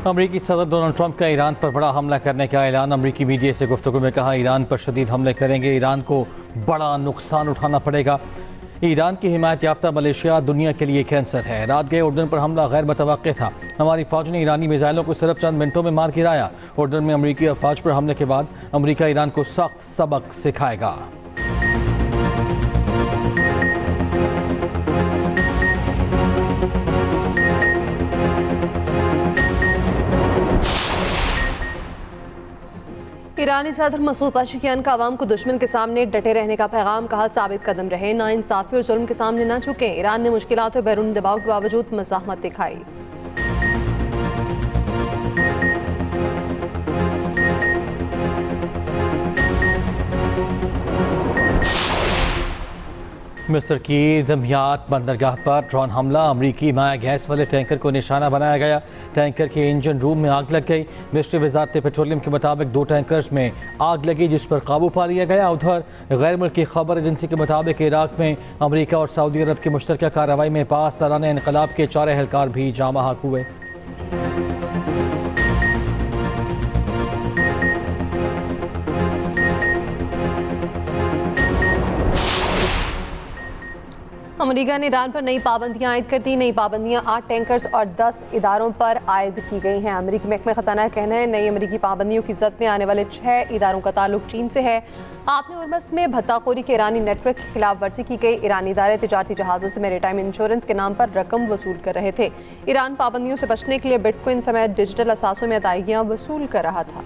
अमरीकी सदर Donald Trump का ईरान पर बड़ा हमला करने का ऐलान। अमरीकी मीडिया से गुफ्तगू में कहा, ईरान पर शदीद हमले करेंगे, ईरान को बड़ा नुकसान उठाना पड़ेगा। ईरान की हिमायत याफ्ता मलेशिया दुनिया के लिए कैंसर है। रात गए उर्दन पर हमला गैर मुतवक्के था। हमारी फौज ने ईरानी मिसाइलों को सिर्फ चंद मिनटों में मार गिराया। उर्दन में अमरीकी अफवाज पर हमले के बाद अमरीका ईरान को सख्त सबक सिखाएगा। ईरानी सदर मसूद पज़ेश्कियान का अवाम को दुश्मन के सामने डटे रहने का पैगाम। कहा, साबित कदम रहे, नाइंसाफी और जुल्म के सामने न झुकें। ईरान ने मुश्किलात और बैरून दबाव के बावजूद मज़ाहमत दिखाई। मिस्र की दमियात बंदरगाह पर ड्रोन हमला। अमरीकी माया गैस वाले टैंकर को निशाना बनाया गया। टैंकर के इंजन रूम में आग लग गई। मिस्री वजारत पेट्रोलियम के मुताबिक 2 टैंकर्स में आग लगी, जिस पर काबू पा लिया गया। उधर गैर मुल्की खबर एजेंसी के मुताबिक इराक में अमरीका और सऊदी अरब की मुश्तरका कार्रवाई में पासदारान इनकलाब के 4 एहलकार भी जाँ बहक हुए। अमरीका ने ईरान पर नई पाबंदियां आयद कर दी। नई पाबंदियां 8 टैंकर्स और 10 इदारों पर आयद की गई हैं। अमरीकी महकमे खजाना का कहना है, नई अमरीकी पाबंदियों की जद में आने वाले 6 इदारों का ताल्लुक चीन से है। आपने उर्मस में भत्ताखोरी के ईरानी नेटवर्क की खिलाफ वर्जी की गई। ईरानी इदारे तिजारती जहाज़ों से मैरीटाइम इंश्योरेंस के नाम पर रकम वसूल कर रहे थे। ईरान पाबंदियों से बचने के लिए बिटकॉइन समेत डिजिटल असासों में अदायगियाँ वसूल कर रहा था।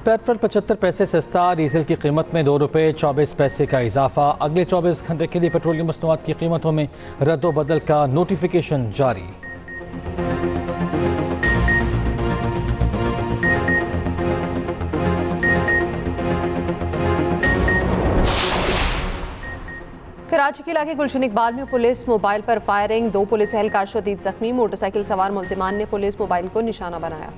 पेट्रोल 75 पैसे सस्ता, डीजल की कीमत में 2 रुपये 24 पैसे का इजाफा। अगले 24 घंटे के लिए पेट्रोलियम मसनूआत की कीमतों में रद्दोबदल का नोटिफिकेशन जारी। कराची के इलाके गुलशन इकबाल में पुलिस मोबाइल पर फायरिंग। 2 पुलिस एहलकार शदीद जख्मी। मोटरसाइकिल सवार मुलजिमान ने पुलिस मोबाइल को निशाना बनाया।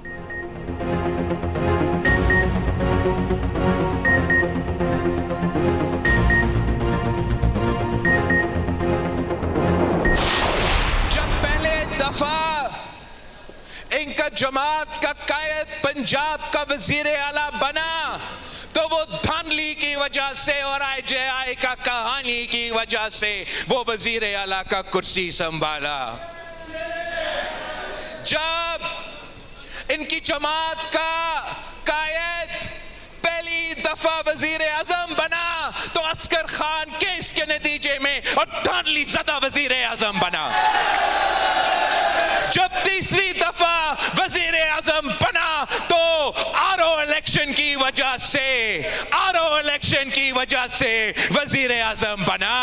इनका जमात का कायद पंजाब का वजीर आला बना तो वो धांधली की वजह से और IJI का कहानी की वजह से वो वजीर आला का कुर्सी संभाला। जब इनकी जमात का कायद पहली दफा वजीर आजम बना तो अस्कर खान केस के नतीजे में और धांधली ज़दा वजीर आजम बना। जब तीसरी दफा वजीर आजम बना तो आरओ इलेक्शन की वजह से वजीर आजम बना।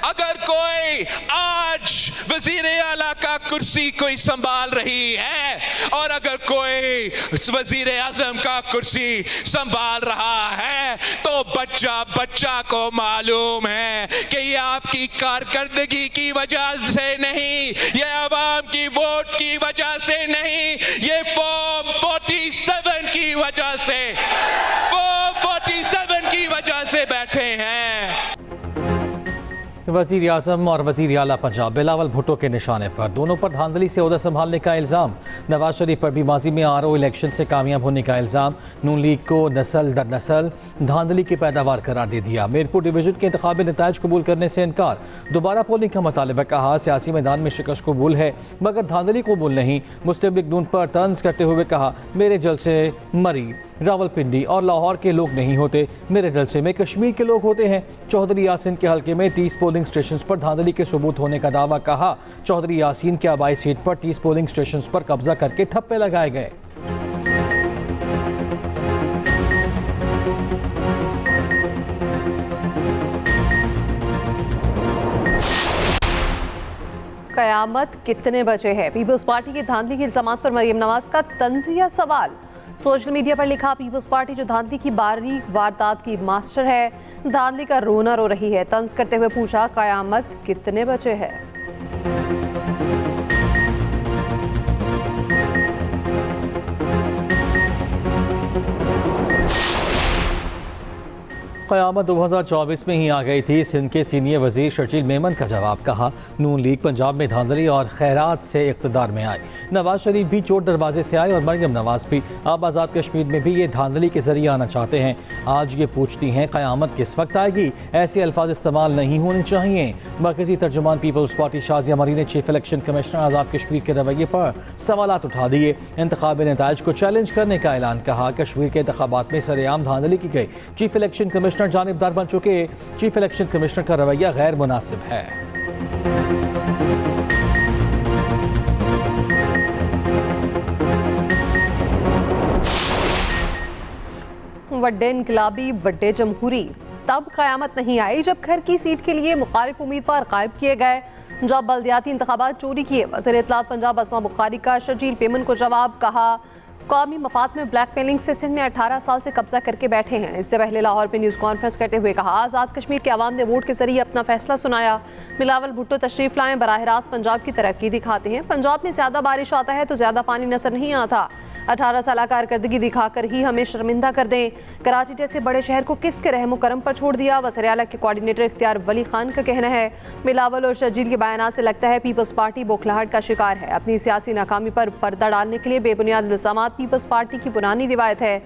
अगर कोई आज वजीर आला का कुर्सी कोई संभाल रही है और अगर कोई वजीर आजम का कुर्सी संभाल रहा है तो बच्चा को मालूम है कि ये आपकी कारकर्दगी की वजह से नहीं, ये आवाम की वोट की वजह से नहीं, ये फॉर्म 47 की वजह से, फॉर्म 47 की वजह से बैठे हैं। वज़ीर आज़म और वज़ीर आला पंजाब बिलावल भुट्टो के निशाने पर, दोनों पर धांधली से ओहदा संभालने का इल्ज़ाम। नवाज शरीफ पर भी माजी में आरओ इलेक्शन से कामयाब होने का इल्ज़ाम। नून लीग को नस्ल दर नस्ल धांधली की पैदावार करार दे दिया। मीरपुर डिवीज़न के इंतखाबी नताइज कबूल करने से इनकार। दोबारा पोलिंग का मुतालबा। कहा, सियासी मैदान में शिकस्त कबूल है मगर धांधली कबूल नहीं। मुस्लिम लीग नून पर तंज करते हुए कहा, मेरे जलसे मरी, रावलपिंडी और लाहौर के लोग नहीं होते, मेरे जलसे में कश्मीर के लोग होते हैं। चौधरी यासीन के हल्के में 30 पोलिंग स्टेशन पर धांधली के सबूत होने का दावा। कहा, चौधरी यासीन के आबाई सीट पर 30 पोलिंग स्टेशन पर कब्जा करके ठप्पे लगाए गए। कयामत कितने बजे है? पीपल्स पार्टी के धांधली के इल्जामात पर मरियम नवाज का तंजिया सवाल। सोशल मीडिया पर लिखा, पीपल्स पार्टी जो धांधली की बारीक वारदात की मास्टर है, धांधली का रोना रो रही है। तंज करते हुए पूछा, कयामत कितने बजे है? क़यामत 2024 में ही आ गई थी। सिंध के सीनियर वजीर शर्जील मेमन का जवाब, कहा नून लीग पंजाब में धांधली और खैरात से इक़्तिदार में आई। नवाज शरीफ भी चोट दरवाजे से आए और मरियम नवाज भी अब आज़ाद कश्मीर में भी ये धांधली के जरिए आना चाहते हैं। आज ये पूछती हैं क़यामत किस वक्त आएगी। ऐसे अल्फाज इस्तेमाल नहीं होने चाहिए। मरकजी तर्जुमान पीपल्स पार्टी शाजिया मरी ने chief election commissioner Azad Kashmir के रवैये पर सवालात उठा दिए। इंतखाबी नताइज को चैलेंज करने का ऐलान, कहा कश्मीर के इंतखाबात में सरेआम धांधली की गई। चीफ इलेक्शन कमिश्नर जानिबदार बन चुके चीफ इलेक्शन कमिश्नर का रवैया गैर मुनासिब है। वड्डे इनकलाबी वड्डे जमहूरी, तब क़यामत नहीं आई जब घर की सीट के लिए मुखालिफ उम्मीदवार गायब किए गए, जब बल्दियाती इंतखाबात चोरी किए। वज़ीर इत्तलात पंजाब अस्मा बुखारी का शर्जील मेमन को जवाब, कहा कौमी मफाद में ब्लैकमेलिंग से सिंध में 18 साल से कब्जा करके बैठे हैं। इससे पहले लाहौर में न्यूज़ कॉन्फ्रेंस करते हुए कहा आज़ाद कश्मीर के अवाम ने वोट के जरिए अपना फैसला सुनाया। बिलावल भुट्टो तशरीफ लाएं, बराह रास्त पंजाब की तरक्की दिखाते हैं। पंजाब में ज़्यादा बारिश आता है तो ज़्यादा पानी नजर नहीं आता। 18 साल कारकर्दगी दिखाकर ही हमें शर्मिंदा कर दें। कराची जैसे बड़े शहर को किसके रहमो करम पर छोड़ दिया। वज़ीर आला के कोऑर्डिनेटर इख्तियार वली खान का कहना है बिलावल और शर्जील के बयानात से लगता है पीपल्स पार्टी बौखलाहट का शिकार है। अपनी सियासी नाकामी पर पर्दा डालने के लिए बेबुनियाद इल्ज़ामात पीपल्स पार्टी की पुरानी रिवायत है।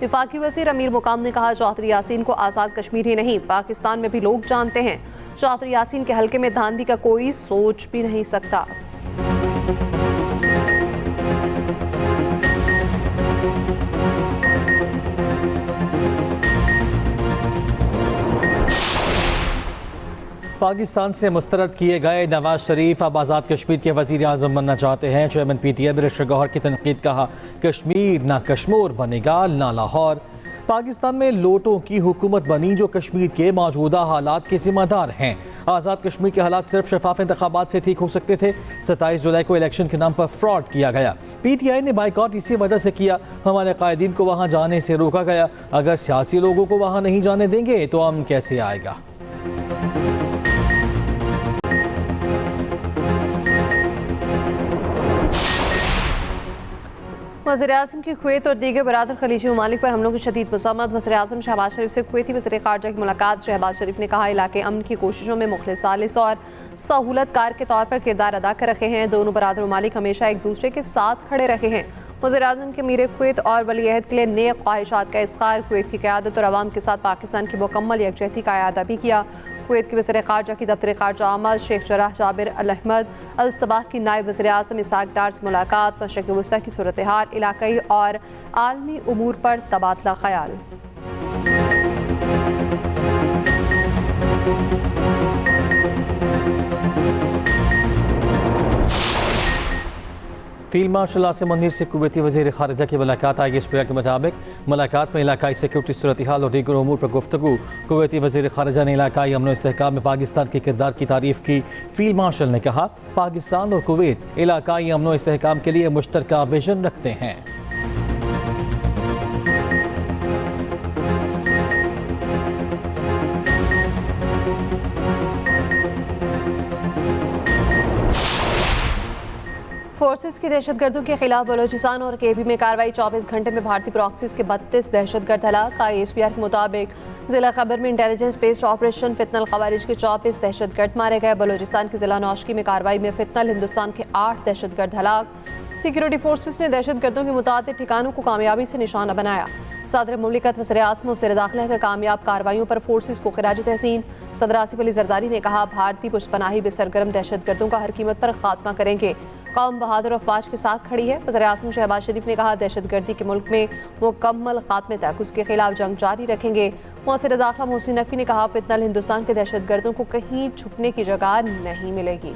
वफाकी वज़ीर अमीर मुकाम ने कहा चौधरी यासीन को आज़ाद कश्मीर ही नहीं पाकिस्तान में भी लोग जानते हैं। चौधरी यासीन के हल्के में धांधली का कोई सोच भी नहीं सकता। पाकिस्तान से मुस्तरद किए गए नवाज शरीफ अब आज़ाद कश्मीर के वज़ीर आज़म बनना चाहते हैं। चेयरमैन PTI बैरिस्टर गौहर की तनकीद, कहा कश्मीर ना कश्मीर बनेगा ना लाहौर। पाकिस्तान में लोटों की हुकूमत बनी जो कश्मीर के मौजूदा हालात के जिम्मेदार हैं। आज़ाद कश्मीर के हालात सिर्फ शफाफ इंतखाबात से ठीक हो सकते थे। 27 जुलाई को इलेक्शन के नाम पर फ्रॉड किया गया। PTI ने बाइकआउट इसी वजह से किया। हमारे कायदीन को वहाँ जाने से रोका गया। अगर सियासी लोगों को वहाँ नहीं जाने देंगे तो अमन कैसे आएगा। वज़ीर आज़म की कुवैत और दीगर बरादर खलीजी ममालिक पर हमलों की शदीद मज़म्मत। वज़ीर आज़म शहबाज शरीफ से कुवैती वज़ीर ख़ारजा की मुलाकात। शहबाज शरीफ ने कहा इलाके अमन की कोशिशों में मुखलिस सालिस और सहूलतकार के तौर पर किरदार अदा कर रखे हैं। दोनों बरादर ममालिक हमेशा एक दूसरे के साथ खड़े रहे हैं। वज़ीर आज़म के मीर कुवैत और वली अहद के लिए नेक ख्वाहिशात का इज़हार। कुवैत की क़यादत और अवाम के साथ पाकिस्तान की मुकम्मल यकजहती का अयादा भी किया। कुवैत के वज़ीर ख़ारजा की दफ्तर ख़ारजा आमद शेख जराह जाबिर अल अहमद अल सबाह की नायब वज़ीर आज़म इसाक डार से मुलाकात। मशरिक़ वुस्ता की सूरत हाल, इलाक़ाई और आलमी उमूर पर तबादला ख़याल। फील्ड मार्शल आसिम मुनीर से कुवैती वज़ीर ख़ारजा की मुलाकात। ISPR के मुताबिक मुलाकात में इलाकाई सिक्योरिटी सूरत हाल और दीगर उमूर पर गुफ्तगू। कुवैती वज़ीर ख़ारजा ने इलाकाई अमन और इस्तेहकाम में पाकिस्तान के किरदार की तारीफ़ की। फील्ड मार्शल ने कहा पाकिस्तान और कुवैत इलाकाई अमन और इस्तेहकाम के लिए मुश्तरका विजन रखते हैं। फोर्सेस की दहशतगर्दों के खिलाफ बलोचिस्तान और KB में कार्रवाई। 24 घंटे में भारतीय प्रॉक्सीज के 32 दहशतगर्द हलाक। ISPR के मुताबिक जिला खैबर में इंटेलिजेंस बेस्ड ऑपरेशन फितनल खवारिज के 24 दहशतगर्द मारे गए। बलोचिस्तान के जिला नौशकी में कार्रवाई में फितनल हिंदुस्तान के 8 दहशतगर्द हलाक। सिक्योरिटी फोर्सेस ने दहशतगर्दों के मुताबिक ठिकानों को कामयाबी से निशाना बनाया। सदर मुमलिकत वज़ीर आज़म वज़ीर दाखिला के कामयाब कार्रवाइयों पर फोर्सेस को खिराज तहसीन। सदर आसिफ अली जरदारी ने कहा भारतीय पुष्पनाही में सरगर्म दहशतगर्दों का हर कीमत पर खात्मा करेंगे। कौम बहादुर अफवाज के साथ खड़ी है। वज़ीर आज़म शहबाज शरीफ ने कहा दहशतगर्दी के मुल्क में मुकम्मल खात्मे तक उसके खिलाफ जंग जारी रखेंगे। वज़ीर दाखिला मोहसिन नकवी ने कहा फितनल हिंदुस्तान के दहशतगर्दों को कहीं छुपने की जगह नहीं मिलेगी।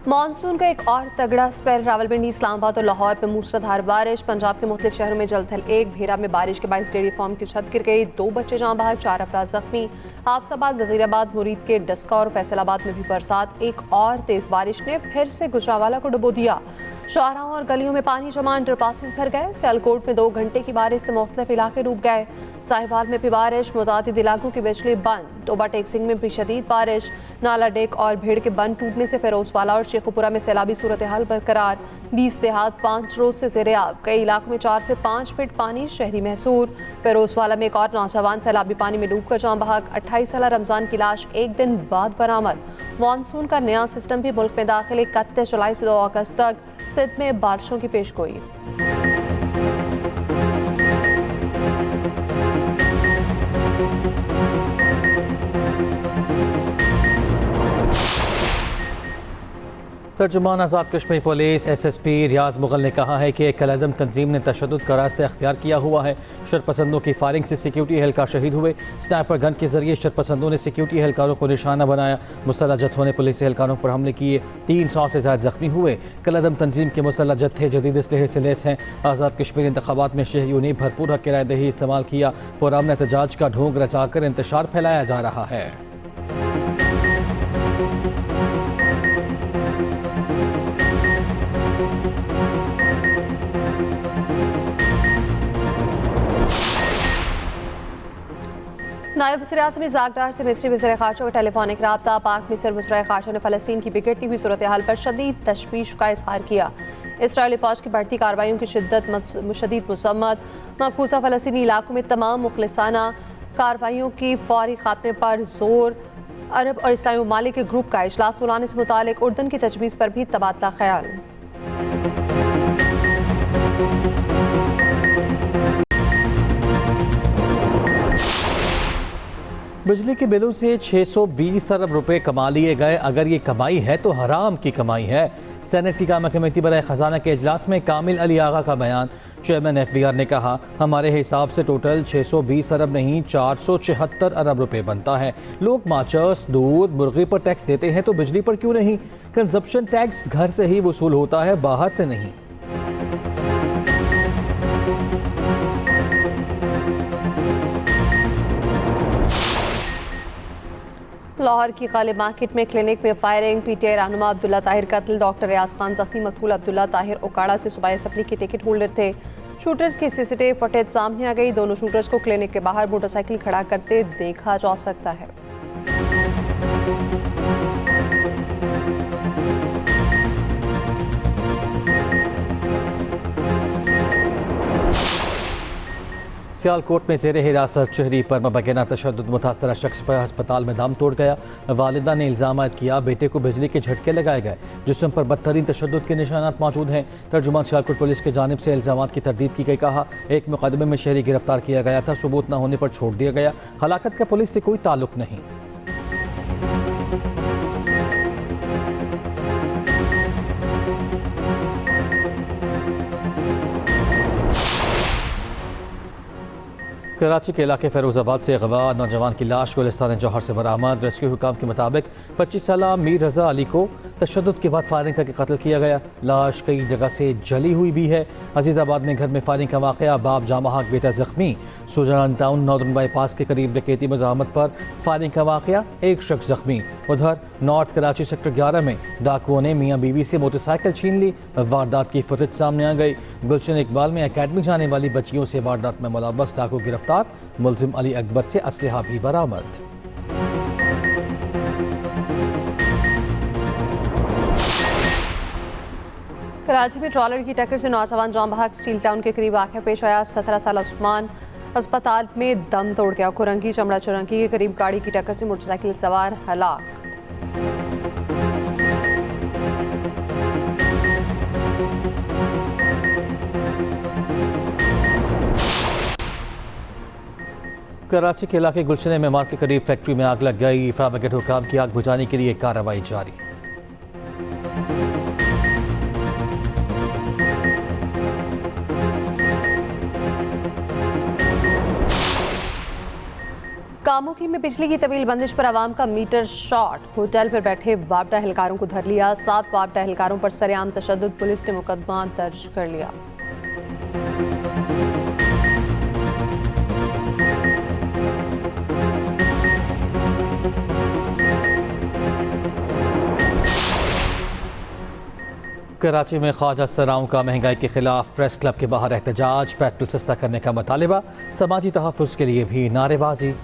मानसून का एक और तगड़ा स्पेल। रावलपिंडी, इस्लामाबाद और लाहौर में मूसलाधार बारिश। पंजाब के मुख्तलिफ शहरों में जलथल 1। भेरा में बारिश के बायस डेयरी फार्म की छत गिर गई। 2 बच्चे जाँ बहक, 4 अफराद जख्मी। हाफसाबाद, वजीराबाद, मुरीद के डस्का और फैसलाबाद में भी बरसात। एक और तेज बारिश ने फिर से गुजरावाला को डुबो दिया। शाहराहों और गलियों में पानी जमा, अंडरपासेस भर गए। सियालकोट में 2 घंटे की बारिश से मुख्तलिफ इलाके डूब गए। साहिवाल में भी बारिश, मुतादिद इलाकों की बिजली बंद। टोबा टेकसिंग में भी शदीद बारिश, नाला डेक और भीड़ के बंद टूटने से फिरोजवाला और शेखुपुरा में सैलाबी सूरत हाल बरकरार। 20 देहात 5 रोज से ज़ेर-ए-आब, कई इलाकों में 4 से 5 फीट पानी, शहरी महसूर। फिरोजवाला में एक और नौजवान सैलाबी पानी में डूब कर जान बहक। 28 साला रमजान की लाश 1 दिन बाद बरामद। मानसून का नया सिस्टम भी मुल्क में दाखिल। 31 जुलाई से 2 अगस्त तक सिंध में बारिशों की पेशगोई। तर्जुमान आज़ाद कश्मीर पुलिस SSP रियाज मुगल ने कहा है कि एक कलअदम तंजीम ने तशद्दुद का रास्ता अख्तियार किया हुआ है। शरपसंदों की फायरिंग से सिक्योरिटी एहलकार शहीद हुए। स्नाइपर गन के जरिए शरपसंदों ने सिक्योरिटी एहलकारों को निशाना बनाया। मुसल्लह जत्थों ने पुलिस एहलकारों पर हमले किए। 300 से ज़्यादा जख्मी हुए। कलअदम तंजीम के मुसल्लह जत्थे जदीद असलहे से लैस हैं। आज़ाद कश्मीर इंतखाबात में शहरियों ने भरपूर हक रायदही इस्तेमाल किया। पुरअमन एहतजाज का ढोंग रचाकर इंतशार फैलाया जा रहा है। नायब वज़ीर आज़म ज़ागदार से मिस्री वज़ीर ख़ारजा का टेलीफोनिक रब्ता। पाक मिस्र वज़ीर ख़ारजा ने फ़लस्तीन की बिगड़ती हुई सूरत हाल पर शदीद तशवीश का इज़हार किया। इसराइली फ़ौज की बढ़ती कार्रवाइयों की शिद्दत शदीद मसम्मत। मकबूजा फ़लस्तीनी इलाकों में तमाम मुखलिसाना कार्रवाइयों की फौरी खात्मे पर जोर। अरब और इस्लामी ममालिक के ग्रुप का इजलास बुलाने से मुतालिक उर्दन की तजवीज़ पर भी तबादला ख्याल। बिजली के बिलों से 620 अरब रुपए कमा लिए गए। अगर ये कमाई है तो हराम की कमाई है। सेनेट की कामा कमेटी बराए खजाना के इजलास में कामिल अली आगा का बयान। चेयरमैन FBR ने कहा, हमारे हिसाब से टोटल 620 अरब नहीं 476 अरब रुपए बनता है। लोग माचस, दूध, मुर्गी पर टैक्स देते हैं तो बिजली पर क्यों नहीं? कंजप्शन टैक्स घर से ही वसूल होता है, बाहर से नहीं। लाहौर की गालिब मार्केट में क्लिनिक में फायरिंग। PTI रहनुमा अब्दुल्ला ताहिर कत्ल। डॉक्टर रियाज खान जख्मी। मकतूल अब्दुल्ला ताहिर ओकाड़ा से सूबाई असम्बली के टिकट होल्डर थे। शूटर्स की CCTV फुटेज सामने आ गई। दोनों शूटर्स को क्लिनिक के बाहर मोटरसाइकिल खड़ा करते देखा जा सकता है। सियालकोट में ज़ेर हिरासत शहरी पर मुबैना तशद्दुद मुतासरा शख्स पर अस्पताल में दम तोड़ गया। वालिदा ने इल्ज़ाम किया बेटे को बिजली के झटके लगाए गए। जिस्म पर बदतरीन तशद्दुद के निशानात मौजूद हैं। तर्जुमान सियालकोट पुलिस की जानिब से इल्ज़ाम की तरदीद की गई। कहा, एक मुकदमे में शहरी गिरफ्तार किया गया था, सबूत न होने पर छोड़ दिया गया। हलाकत का पुलिस से कोई ताल्लुक नहीं। कराची के इलाके फैरोजाबाद से अगवा नौजवान की लाश गुलिस्तान जौहर से बरामद। रेस्क्यू हुकाम के मुताबिक 25 साला मीर रजा अली को तशद्दुद के बाद फायरिंग करके कत्ल किया गया। लाश कई जगह से जली हुई भी है। अजीज़ाबाद में घर में फायरिंग का वाक़या, बाप जामहाक बेटा जख्मी। सुजान टाउन नॉर्दर्न बाईपास के करीब डकैती मज़ाहमत पर फायरिंग का वाक़या, एक शख्स जख्मी। उधर नॉर्थ कराची सेक्टर 11 में डाकुओं ने मियाँ बीवी से मोटरसाइकिल छीन ली। वारदात की फुटेज सामने आ गई। गुलशन इकबाल में अकेडमी जाने वाली बच्चियों से वारदात में मुलव्वस डाकू गिरफ्तार। मुलजिम अली अकबर से असलहा भी बरामद। कराची में ट्रॉलर की टक्कर से नौजवान जान बहक। स्टील टाउन के करीब वाक़या पेश आया। 17 साल उस्मान अस्पताल में दम तोड़ गया। कुरंगी चमड़ा चुरंगी के करीब गाड़ी की टक्कर से मोटरसाइकिल सवार हलाक। कराची के इलाके गुलशन मेमार के करीब फैक्ट्री में आग लग गई। फायर ब्रिगेड हुकाम की आग बुझाने के लिए कार्रवाई जारी। कामुकी में बिजली की तवील बंदिश पर आवाम का मीटर शॉर्ट। होटल पर बैठे वापडा एहलकारों को धर लिया। 7 वापडा एहलकारों पर सरेआम तशद्दुद। पुलिस ने मुकदमा दर्ज कर लिया। कराची में ख्वाजा सराओं का महंगाई के खिलाफ प्रेस क्लब के बाहर एहतजाज, पेट्रोल सस्ता करने का मुतालिबा, समाजी तहफ़्फ़ुज़ के लिए भी नारेबाजी।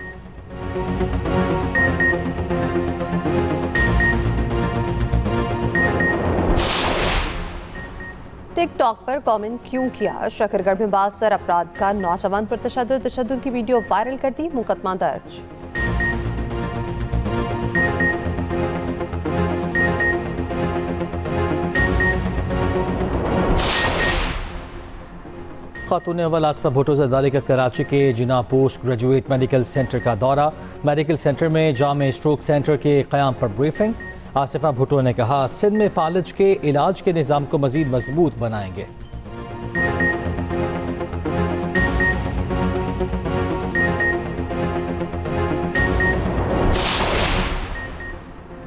टिकटॉक पर कमेंट क्यों किया? शकरगढ़ में बासर अफराद का नौजवान पर तशद्दुद की वीडियो वायरल कर दी, मुकदमा दर्ज। खातून अव्वल आसफा भुट्टो जरदारी का कराची के जिना पोस्ट ग्रेजुएट मेडिकल सेंटर का दौरा, मेडिकल सेंटर में जामे स्ट्रोक सेंटर के क़याम पर ब्रीफिंग। आसिफा भुट्टो ने कहा, सिंध में फालिज के इलाज के निज़ाम को मज़ीद मजबूत बनाएंगे।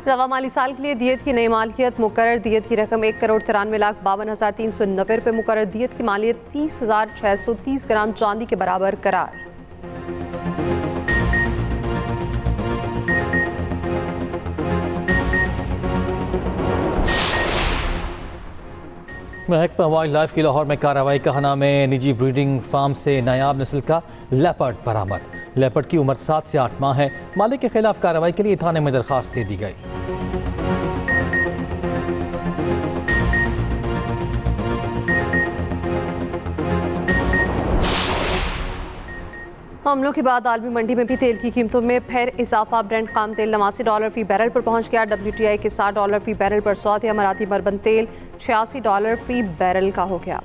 रवा माली साल के लिए दियत की नई मालियत मुकर्रर, दियत की रकम 1,93,52,390 रुपये मुकर्रर, दियत की मालियत 30,630 ग्राम चांदी के बराबर करार। महकमा वाइल्ड लाइफ की लाहौर में कार्रवाई, कहना में निजी ब्रीडिंग फार्म से नायाब नस्ल का लेपर्ड बरामद। लेपर्ड की उम्र 7 से 8 माह है। मालिक के खिलाफ कार्रवाई के लिए थाने में दरखास्त दे दी गई। हमलों के बाद आलमी मंडी में भी तेल की कीमतों में फिर इजाफा। ब्रेंट खाम तेल $89 फी बैरल पर पहुंच गया। WTI के $60 फी बैरल पर सौदा। अमराती मरबन तेल $86 फी बैरल का हो गया।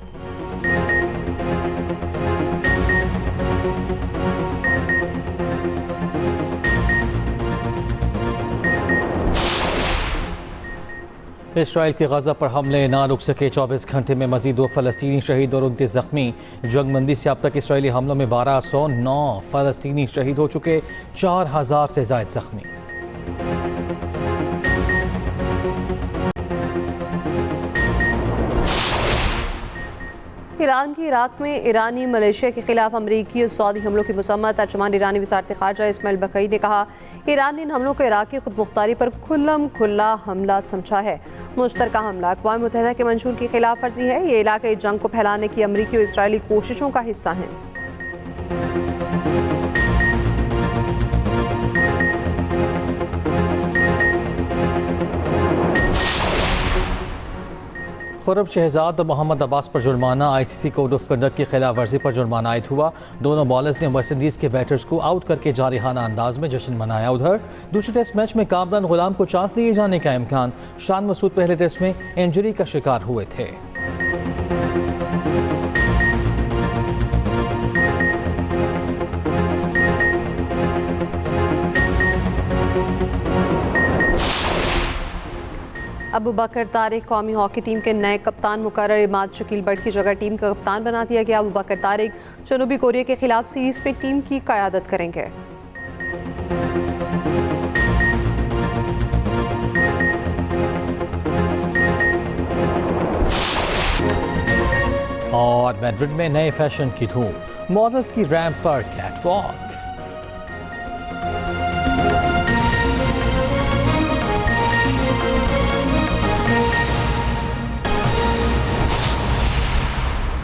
इसराइल के गजा पर हमले ना रुक सके, 24 घंटे में मजीद 2 फ़लस्तीनी शहीद और 29 जख्मी। जंगबंदी से अब तक इसराइली हमलों में 1209 फ़लस्तीनी शहीद हो चुके, 4000 से ज़ायद जख्मी। ईरान की इराक में ईरानी मलेशिया के खिलाफ अमरीकी और सऊदी हमलों की मसम्मत। तर्जुमान ईरानी वज़ारत ख़ारजा इस्माइल बक़ई ने कहा, ईरान ने इन हमलों को इराक़ी खुद मुख्तारी पर खुल्लम खुल्ला हमला समझा है। मुश्तरका हमला अक़वाम मुत्तहिदा के मंशूर की खिलाफ वर्जी है। ये इलाक़ाई जंग को फैलाने की अमरीकी और इसराइली कोशिशों का हिस्सा है। खुरब शहजाद और मोहम्मद अब्बास पर जुर्माना। ICC कोड ऑफ कंडक्ट की खिलाफ वर्जी पर जुर्माना आयद हुआ। दोनों बॉलर्स ने वेस्ट इंडीज़ के बैटर्स को आउट करके जारिहाना अंदाज में जश्न मनाया। उधर दूसरे टेस्ट मैच में कामरान गुलाम को चांस दिए जाने का इम्कान। शान मसूद पहले टेस्ट में इंजरी का शिकार हुए थे। अबू बकर तारिक कौमी हॉकी टीम के नए कप्तान मुकर्रर। इमाद शकील बट की जगह टीम का कप्तान बना दिया गया। अबू बकर तारिक जनूबी कोरिया के खिलाफ सीरीज में टीम की क़यादत करेंगे। और मैड्रिड में नए फैशन की धूम, मॉडल्स की रैंप पर कैटवॉक।